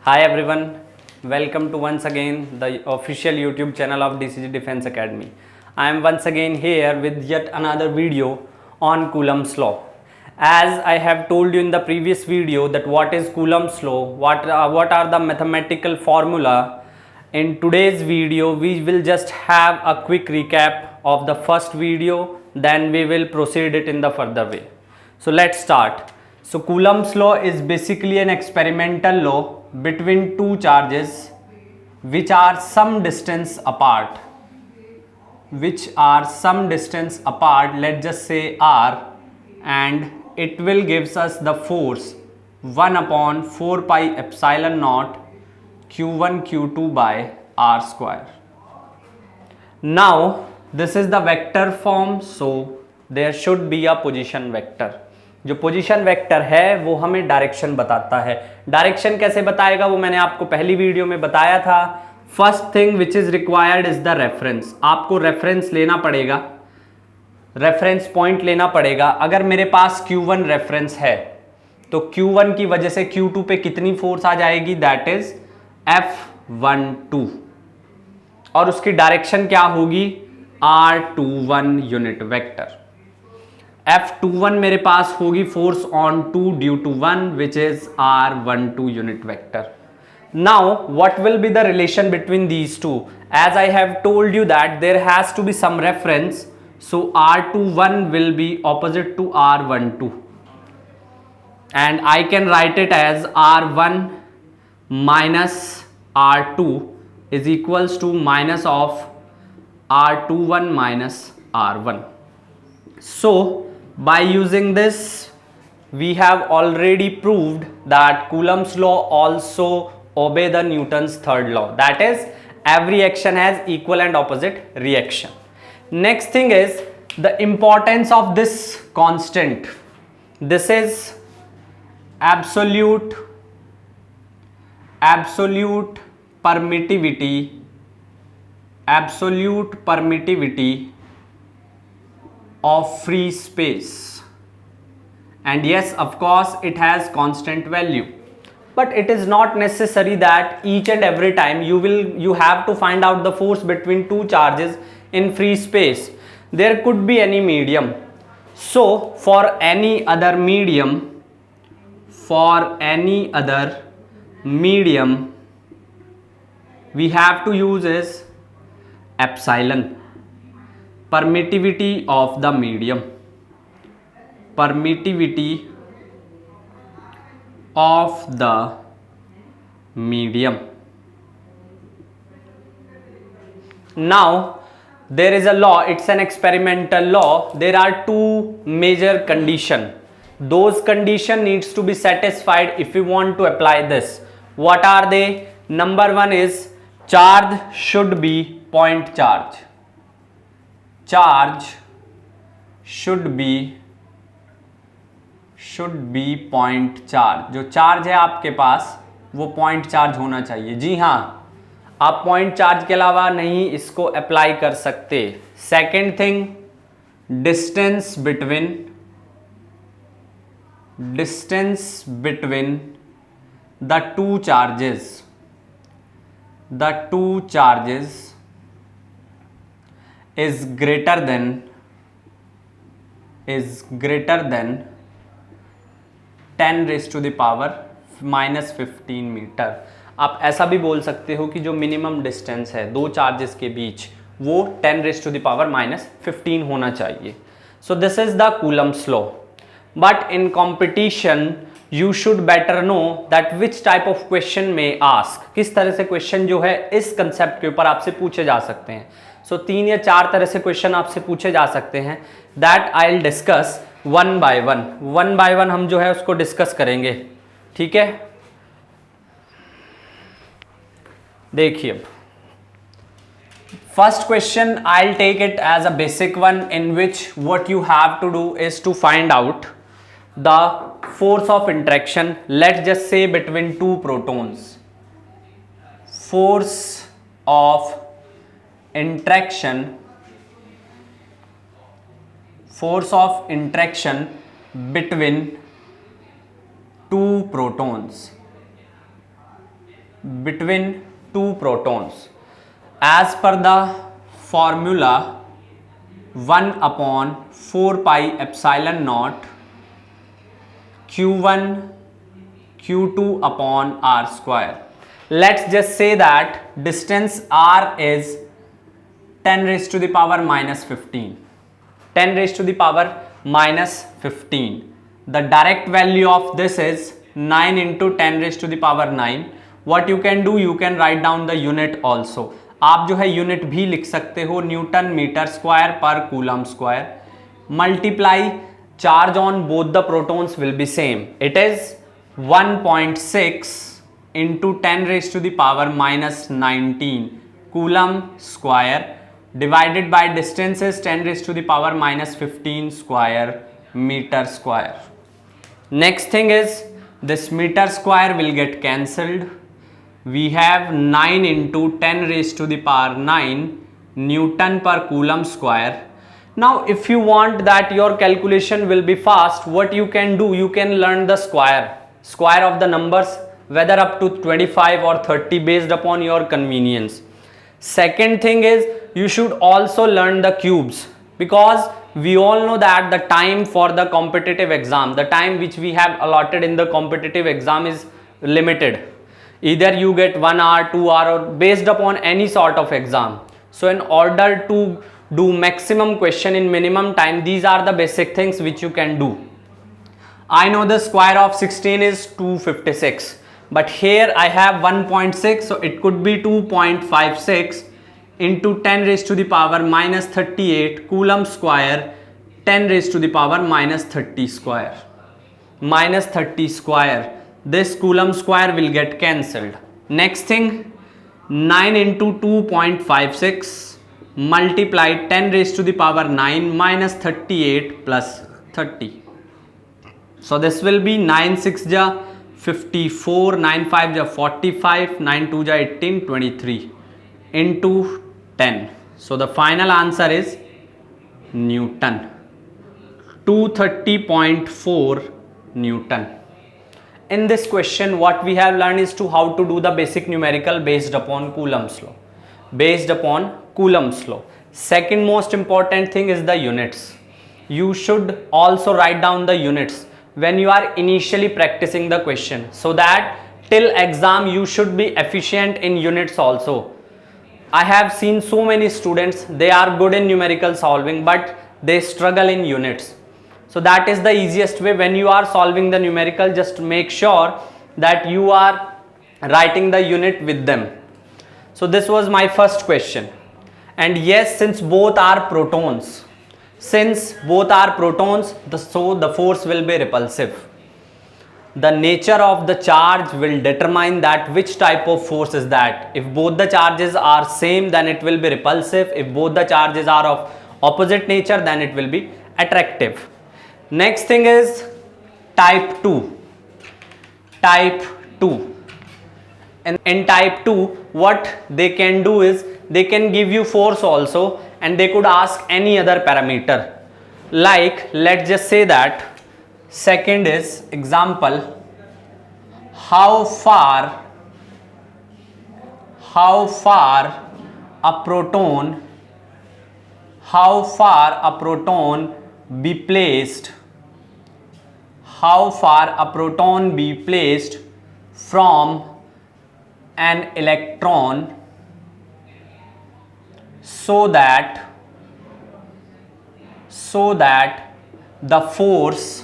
Hi everyone, welcome to once again the official YouTube channel of DCG Defense Academy. I am once again here with yet another video on Coulomb's law. As I have told you in the previous video that what is Coulomb's law, what are the mathematical formula. In today's video we will just have a quick recap of the first video, then we will proceed it in the further way. So let's start. So Coulomb's law is basically an experimental law between two charges which are some distance apart, let's just say r, and it will gives us the force 1 upon 4 pi epsilon naught q1 q2 by r square. Now this is the vector form, so there should be a position vector. जो position vector है वो हमें direction बताता है. Direction कैसे बताएगा वो मैंने आपको पहली वीडियो में बताया था. First thing which is required is the reference. आपको रेफरेंस लेना पड़ेगा, रेफरेंस पॉइंट लेना पड़ेगा. अगर मेरे पास Q1 रेफरेंस है तो Q1 की वजह से Q2 पे कितनी फोर्स आ जाएगी, दैट इज F12, और उसकी डायरेक्शन क्या होगी, R21 यूनिट वेक्टर. F21 मेरे पास होगी force on 2 due to 1 which is R12 unit vector. Now what will be the relation between these two? As I have told you that there has to be some reference, so R21 will be opposite to R12 and I can write it as R1 minus R2 is equals to minus of R21 minus R1. So by using this we have already proved that Coulomb's law also obey the Newton's third law, that is every action has equal and opposite reaction. Next thing is the importance of this constant. This is absolute permittivity of free space, and yes, of course it has constant value, but it is not necessary that each and every time you have to find out the force between two charges in free space. There could be any medium, so for any other medium we have to use is epsilon. Permittivity of the medium, Now there is a law, it's an experimental law. There are two major conditions. Those condition needs to be satisfied if we want to apply this. What are they? Number one is charge should be point charge. Charge should be point charge. जो charge है आपके पास वो point charge होना चाहिए. जी हाँ, आप point charge के अलावा नहीं इसको अप्लाई कर सकते. Second thing, distance between the two charges is greater than 10 raised to the power minus 15 metre. आप ऐसा भी बोल सकते हो कि जो मिनिमम डिस्टेंस है दो चार्जेस के बीच वो 10 raised to the power minus 15 होना चाहिए. So this is the Coulomb's law. But in competition you should better know that which type of question may ask. किस तरह से क्वेश्चन जो है इस कंसेप्ट के ऊपर आपसे पूछे जा सकते हैं. सो 3 या 4 तरह से क्वेश्चन आपसे पूछे जा सकते हैं. That I will discuss one by one हम जो है उसको डिस्कस करेंगे. ठीक है, देखिए first question I will take it as a basic one in which what you have to do is to find out the force of interaction. Let's just say between two protons. Force of interaction between two protons. between two protons as per the formula 1 upon 4 pi epsilon naught q1 q2 upon r square. Let's just say that distance r is 10 raised to the power minus 15. 10 raised to the power minus 15. The direct value of this is 9 into 10 raised to the power 9. What you can do, you can write down the unit also. आप जो है unit भी लिख सकते हो, Newton metre square पर coulomb square. Multiply charge on both the protons will be same. It is 1.6 into 10 raised to the power minus 19 coulomb square divided by distance is 10 raised to the power minus 15 square meter square. Next thing is this meter square will get cancelled. We have 9 into 10 raised to the power 9 Newton per coulomb square. Now if you want that your calculation will be fast, what you can do, you can learn the square of the numbers, whether up to 25 or 30 based upon your convenience. Second thing is you should also learn the cubes, because we all know that the time for the competitive exam, the time which we have allotted in the competitive exam is limited. Either you get 1 hour, 2 hour, or based upon any sort of exam. So in order to do maximum question in minimum time, these are the basic things which you can do. I know the square of 16 is 256, but here I have 1.6, so it could be 2.56 into 10 raised to the power minus 38 coulomb square 10 raised to the power minus 30 square. Minus 30 square. This coulomb square will get cancelled. Next thing, 9 into 2.56 multiply 10 raised to the power 9 minus 38 plus 30. So this will be 9 6 ja 54, 9 5 ja 45, 9 2 ja 18, 23 into 10. So the final answer is Newton. 230.4 Newton. In this question, what we have learned is to how to do the basic numerical based upon Coulomb's law. Based upon Coulomb's law. Second most important thing is the units. You should also write down the units when you are initially practicing the question, so that till exam you should be efficient in units also. I have seen so many students, they are good in numerical solving but they struggle in units. So that is the easiest way. When you are solving the numerical, just make sure that you are writing the unit with them. So this was my first question. And yes, since both are protons, so the force will be repulsive. The nature of the charge will determine that which type of force is that. If both the charges are same, then it will be repulsive. If both the charges are of opposite nature, then it will be attractive. Next thing is type 2. Type 2. And in type 2, what they can do is they can give you force also, and they could ask any other parameter. Like, let's just say that second is example, how far a proton be placed from an electron so that the force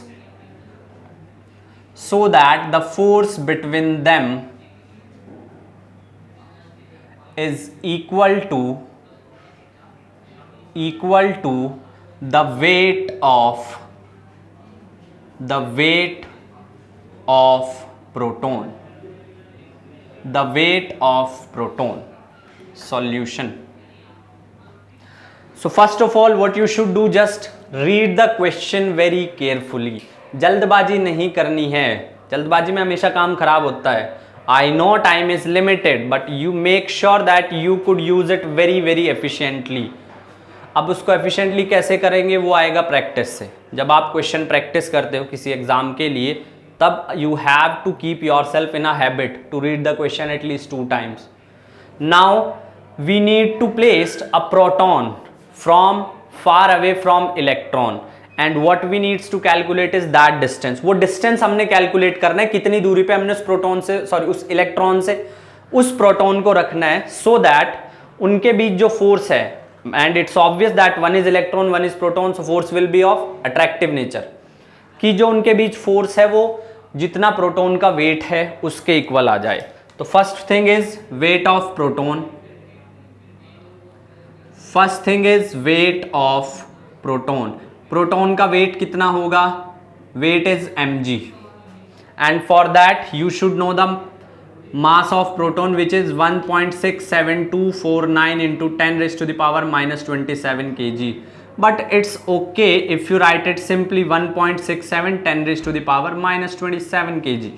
between them is equal to the weight of proton. The weight of proton. Solution. So first of all, what you should do, just read the question very carefully. जल्दबाजी नहीं करनी है. जल्दबाजी में हमेशा काम खराब होता है. I know time is limited, but you make sure that you could use it very efficiently. अब उसको efficiently कैसे करेंगे वो आएगा प्रैक्टिस से. जब आप क्वेश्चन प्रैक्टिस करते हो किसी एग्जाम के लिए, तब you have to keep yourself in a habit to read the question at least 2 times. Now we need to place a proton from far away from electron and what we needs to calculate is that distance. वो distance हमने calculate करना है, कितनी दूरी पे हमने उस proton से उस इलेक्ट्रॉन से उस प्रोटॉन को रखना है, so that उनके बीच जो फोर्स है, and it's obvious that one is electron, one is proton, so force will be of attractive nature, कि जो उनके बीच फोर्स है वो जितना प्रोटॉन का वेट है उसके इक्वल आ जाए. तो first thing is weight of proton. First thing is weight of proton. Proton का वेट कितना होगा? Weight is mg and for that you should know the mass of proton which is 1.67249 into 10 raised to the power minus 27 kg. But it's okay if you write it simply 1.67 10 raised to the power minus 27 kg.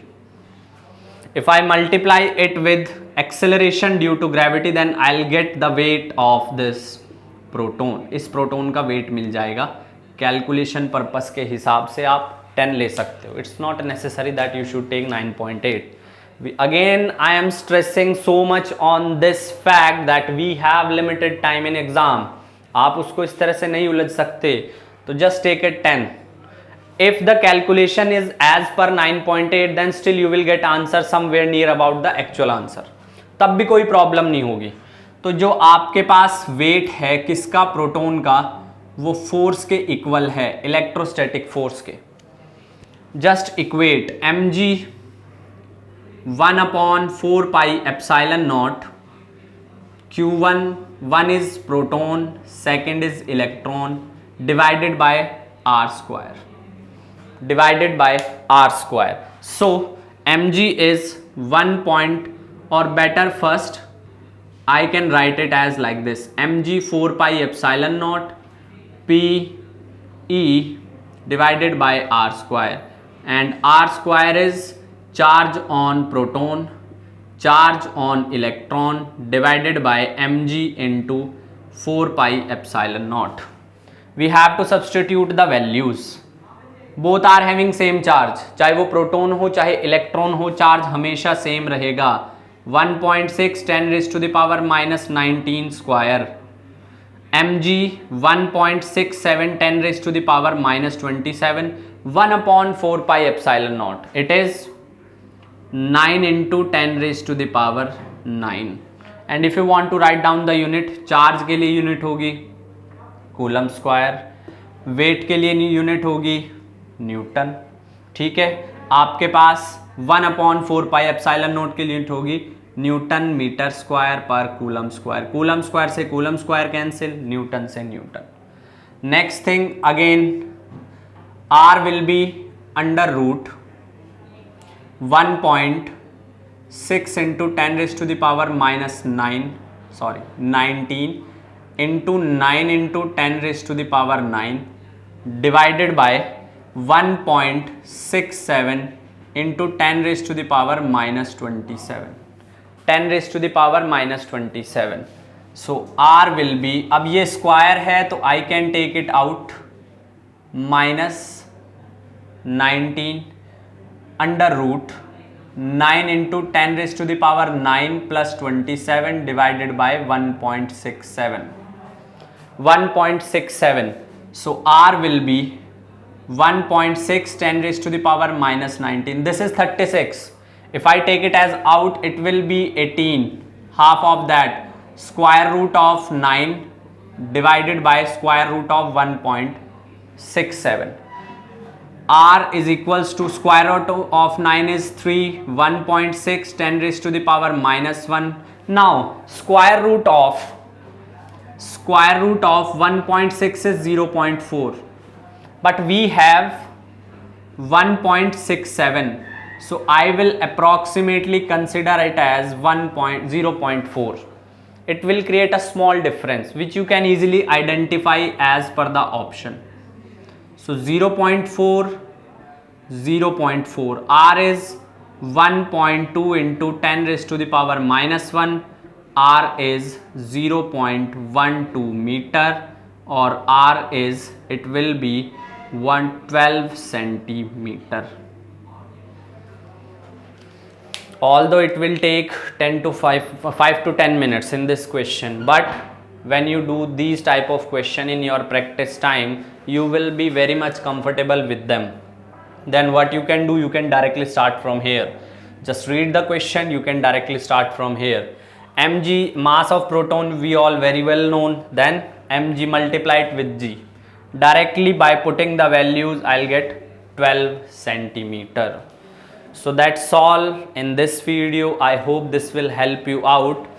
If I multiply it with acceleration due to gravity then I'll get the weight of this proton. इस proton का wait मिल जाएगा. Calculation purpose के हिसाब से आप 10 ले सकते हो. It's not necessary that you should take 9.8. Again, I am stressing so much on this fact that we have limited time in exam. आप उसको इस तरह से नहीं उलझ सकते, तो just take it 10. If the calculation is as per 9.8, then still you will get answer somewhere near about the actual answer. तब भी कोई प्रॉब्लम नहीं होगी. तो जो आपके पास वेट है किसका? प्रोटॉन का, वो फोर्स के इक्वल है, इलेक्ट्रोस्टैटिक फोर्स के. Just equate mg 1/4 pi epsilon naught q1, one is proton, second is electron, divided by r square, divided by r square. So mg is 1 point, or better first I can write it as like this: mg 4 pi epsilon naught p e divided by r square, and r square is charge on proton, charge on electron, divided by mg into 4 pi epsilon naught. We have to substitute the values. Both are having same charge. चाहे वो proton हो चाहे electron हो, charge हमेशा same रहेगा. 1.6 10 raised to the power minus 19 square. mg 1.67 10 raised to the power minus 27. 1/4 pi epsilon naught. It is 9 into 10 raised to the power 9. And if you want to write down the unit, charge के लिए unit होगी coulomb square, wait के लिए unit होगी Newton. ठीक है, आपके पास 1/4 पाई एप्सिलॉन नॉट की यूनिट होगी न्यूटन मीटर स्क्वायर पर कूलम स्क्वायर. कूलम स्क्वायर से कूलम स्क्वायर कैंसिल, न्यूटन से newton. Next thing again, R will be under root 1.6 into 10 raised to the power minus 19 into 9 into 10 raised to the power 9 divided by 1.67 into 10 raised to the power minus 27. 10 raised to the power minus 27. So R will be, अब ये square है तो I can take it out, minus 19 under root 9 into 10 raised to the power 9 plus 27 divided by 1.67. 1.67. So R will be 1.6 10 raised to the power minus 19. This is 36. If I take it as out, it will be 18. Half of that, square root of 9 divided by square root of 1.67. R is equals to square root of 9 is 3, 1.6 10 raised to the power minus 1. Now square root of 1.6 is 0.4, but we have 1.67, so I will approximately consider it as 0.4. It will create a small difference which you can easily identify as per the option. So 0.4, 0.4. R is 1.2 into 10 raised to the power minus 1. R is 0.12 meter, or R is, it will be 112 centimeter. although it will take 10 to 5 to 10 minutes in this question, but when you do these type of question in your practice time, you will be very much comfortable with them. Then what you can do, you can directly start from here. Just read the question, you can directly start from here. mg, mass of proton, we all very well known. Then mg, multiply it with g. Directly by putting the values, I'll get 12 centimeter. So that's all in this video. I hope this will help you out.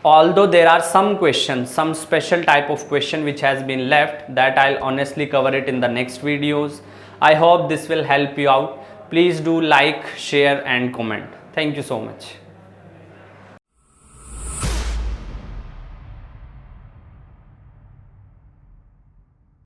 Although there are some questions, some special type of question which has been left, that I'll honestly cover it in the next videos. I hope this will help you out. Please do like, share and comment. Thank you so much.